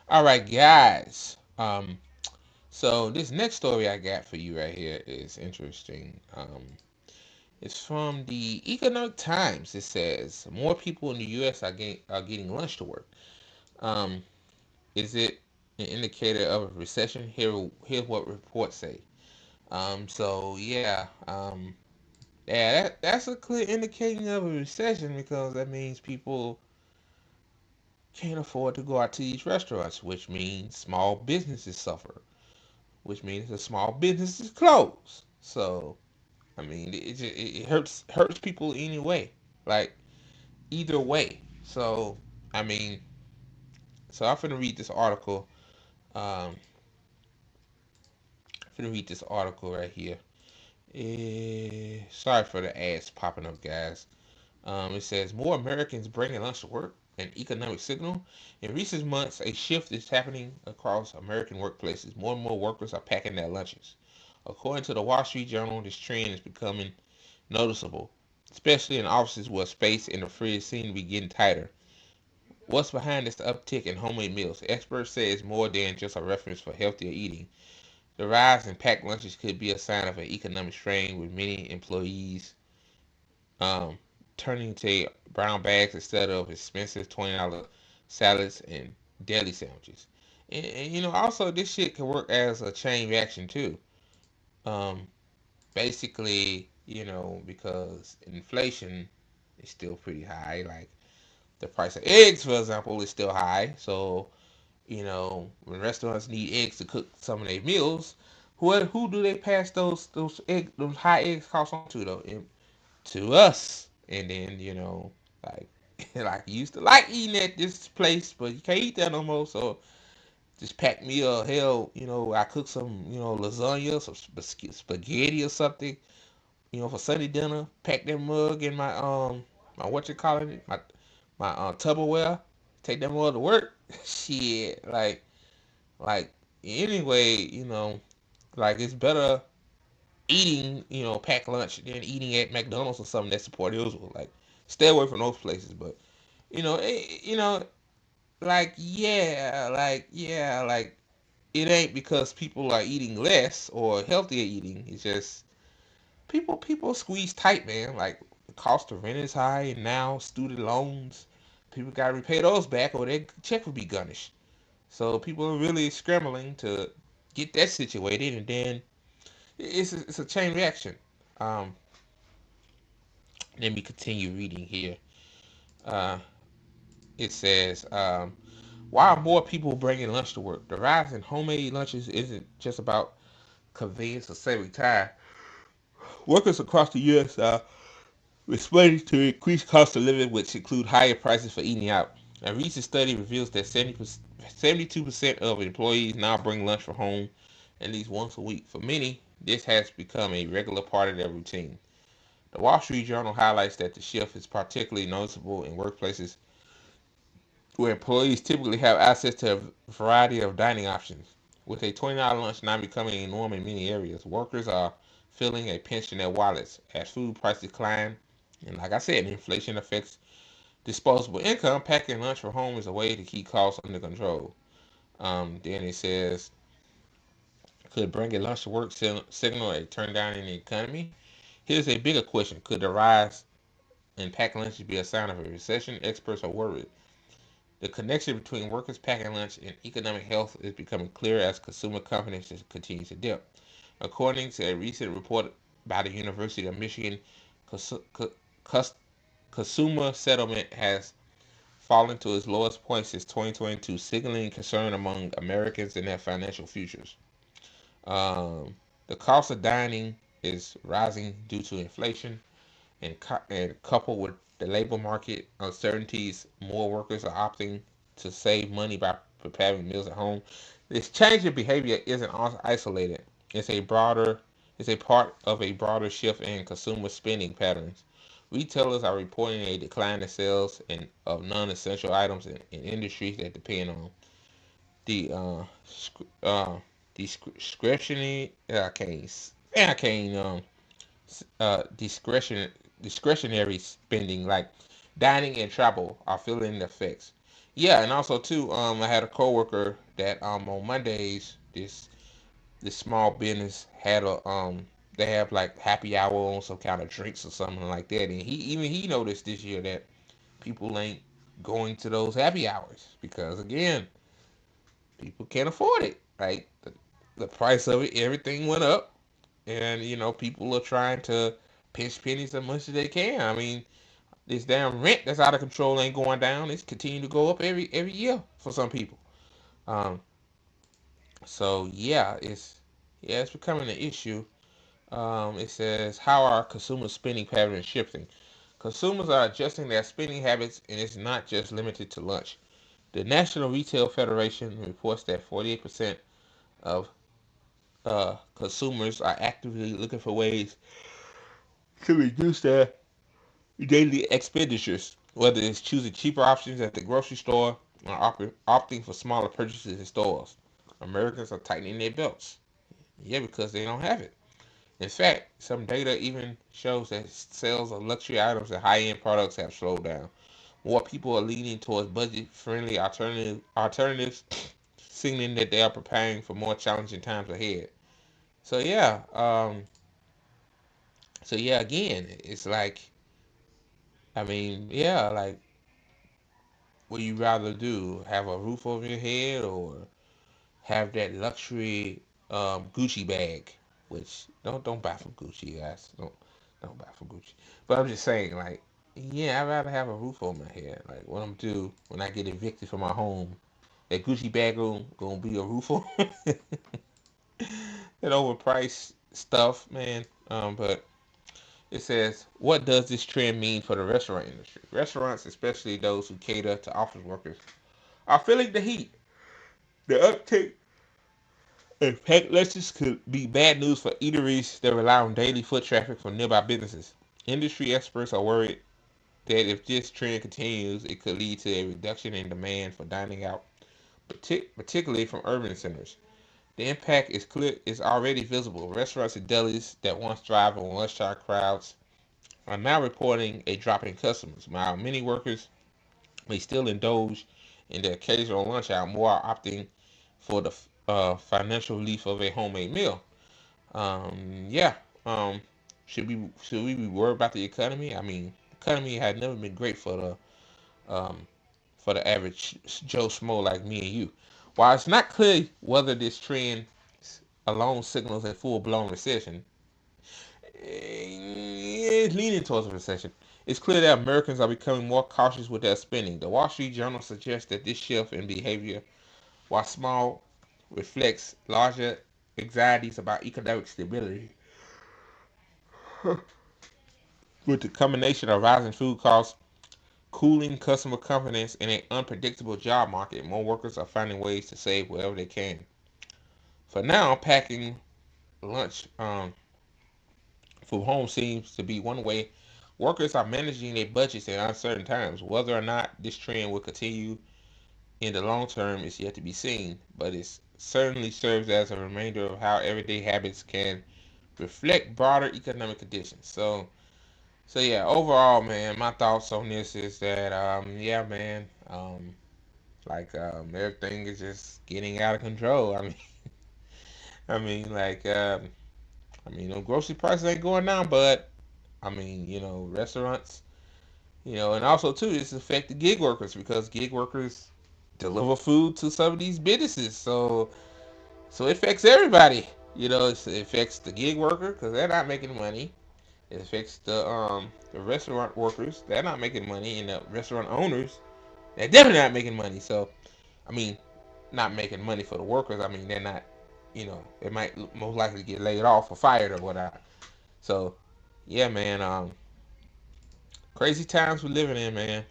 All right, guys. So this next story I got for you right here is interesting. It's from the Economic Times. It says more people in the U.S. are getting lunch to work. Um, is it an indicator of a recession? Here's what reports say. That's a clear indicating of a recession because that means people can't afford to go out to these restaurants, which means small businesses suffer, which means the small businesses close. So I mean, it hurts people anyway, like either way. So I mean, so I'm gonna read this article. Um, I'm gonna read this article right here. Sorry for the ads popping up, guys. It says more Americans bringing lunch to work, an economic signal. In recent months, a shift is happening across American workplaces. More and more workers are packing their lunches. According to the Wall Street Journal, this trend is becoming noticeable, especially in offices where space and the fridge seem to be getting tighter. What's behind this uptick in homemade meals? Experts say it's more than just a reference for healthier eating. The rise in packed lunches could be a sign of an economic strain with many employees um, turning to brown bags instead of expensive $20 salads and deli sandwiches. Also this shit can work as a chain reaction too. Um, Basically, because inflation is still pretty high. Like the price of eggs, for example, is still high. So when restaurants need eggs to cook some of their meals, who do they pass those high eggs costs on to though? To us. And then like like you used to like eating at this place, but you can't eat there no more. So just pack me a hell. I cook some lasagna, some spaghetti or something for Sunday dinner. Pack that mug in my what you calling it, my Tupperware. Take that mug to work. Shit, like anyway, like it's better eating packed lunch than eating at McDonald's or something that's support Israel. Like stay away from those places. But you know, it, you know, like it ain't because people are eating less or healthier eating. It's just people squeeze tight, man. Like the cost of rent is high, and now student loans, people gotta repay those back, or their check will be garnished. So people are really scrambling to get that situated, and then it's a chain reaction. Um, Let me continue reading here. Uh, it says, why are more people bringing lunch to work? The rise in homemade lunches isn't just about convenience or saving time. Workers across the U.S. are responding to increased cost of living, which include higher prices for eating out. A recent study reveals that 72% of employees now bring lunch from home at least once a week. For many, this has become a regular part of their routine. The Wall Street Journal highlights that the shift is particularly noticeable in workplaces where employees typically have access to a variety of dining options. With a $20 lunch now becoming a norm in many areas, workers are feeling a pinch in their wallets as food prices climb. And like I said, inflation affects disposable income. Packing lunch from home is a way to keep costs under control. Then it says, could bringing lunch to work signal a turn down in the economy? Here's a bigger question. Could the rise in packed lunches be a sign of a recession? Experts are worried. The connection between workers packing lunch and economic health is becoming clearer as consumer confidence continues to dip. According to a recent report by the University of Michigan, consumer settlement has fallen to its lowest point since 2022, signaling concern among Americans and their financial futures. The cost of dining is rising due to inflation, and coupled with the labor market uncertainties, more workers are opting to save money by preparing meals at home. This change in behavior isn't isolated. It's a broader, it's a part of a broader shift in consumer spending patterns. Retailers are reporting a decline in sales of non-essential items in industries that depend on the uh, discretionary. I can't discretionary spending like dining and travel are feeling the effects. Yeah, and also too, I had a coworker that on Mondays, this small business had a they have like happy hour on some kind of drinks or something like that, and he noticed this year that people ain't going to those happy hours because again, people can't afford it. Like the price of it, everything went up, and people are trying to pinch pennies as much as they can. I mean, this damn rent that's out of control ain't going down. It's continuing to go up every year for some people. Um, so it's becoming an issue. It says how are consumer spending patterns shifting? Consumers are adjusting their spending habits, and it's not just limited to lunch. The National Retail Federation reports that 48% of consumers are actively looking for ways to reduce their daily expenditures, whether it's choosing cheaper options at the grocery store or opting for smaller purchases in stores. Americans are tightening their belts. Yeah, because they don't have it. In fact, some data even shows that sales of luxury items and high-end products have slowed down. More people are leaning towards budget-friendly alternatives, signaling that they are preparing for more challenging times ahead. So again, it's like, I mean, yeah, like, what do you rather do? Have a roof over your head or have that luxury Gucci bag? Which don't buy from Gucci, guys. Don't buy from Gucci. But I'm just saying, like, yeah, I'd rather have a roof over my head. Like, what I'm do when I get evicted from my home, that Gucci bag gonna be a roof over that overpriced stuff, man. But it says, what does this trend mean for the restaurant industry? Restaurants, especially those who cater to office workers, are feeling the heat. The uptick in packlessness could be bad news for eateries that rely on daily foot traffic from nearby businesses. Industry experts are worried that if this trend continues, it could lead to a reduction in demand for dining out, particularly from urban centers. The impact is already visible. Restaurants and delis that once thrived on lunchtime crowds are now reporting a drop in customers. While many workers may still indulge in the occasional lunch out, more are opting for the financial relief of a homemade meal. Yeah. Um, should we be worried about the economy? I mean, the economy had never been great for the average Joe Schmo like me and you. While it's not clear whether this trend alone signals a full blown recession, it's leaning towards a recession. It's clear that Americans are becoming more cautious with their spending. The Wall Street Journal suggests that this shift in behavior, while small, reflects larger anxieties about economic stability. With the combination of rising food costs, cooling customer confidence, and an unpredictable job market, more workers are finding ways to save wherever they can. For now, packing lunch from home seems to be one way workers are managing their budgets in uncertain times. Whether or not this trend will continue in the long term is yet to be seen, but it certainly serves as a reminder of how everyday habits can reflect broader economic conditions. So yeah, overall, man, my thoughts on this is that yeah, man, everything is just getting out of control. Like grocery prices ain't going down, but restaurants, and also too, this affect the gig workers because gig workers deliver food to some of these businesses, so it affects everybody. It affects the gig worker because they're not making money. It affects the restaurant workers, they're not making money, and the restaurant owners, they're definitely not making money. So I mean, not making money for the workers. I mean, they're not, they might most likely get laid off or fired or whatnot. So, yeah, man, crazy times we're living in, man.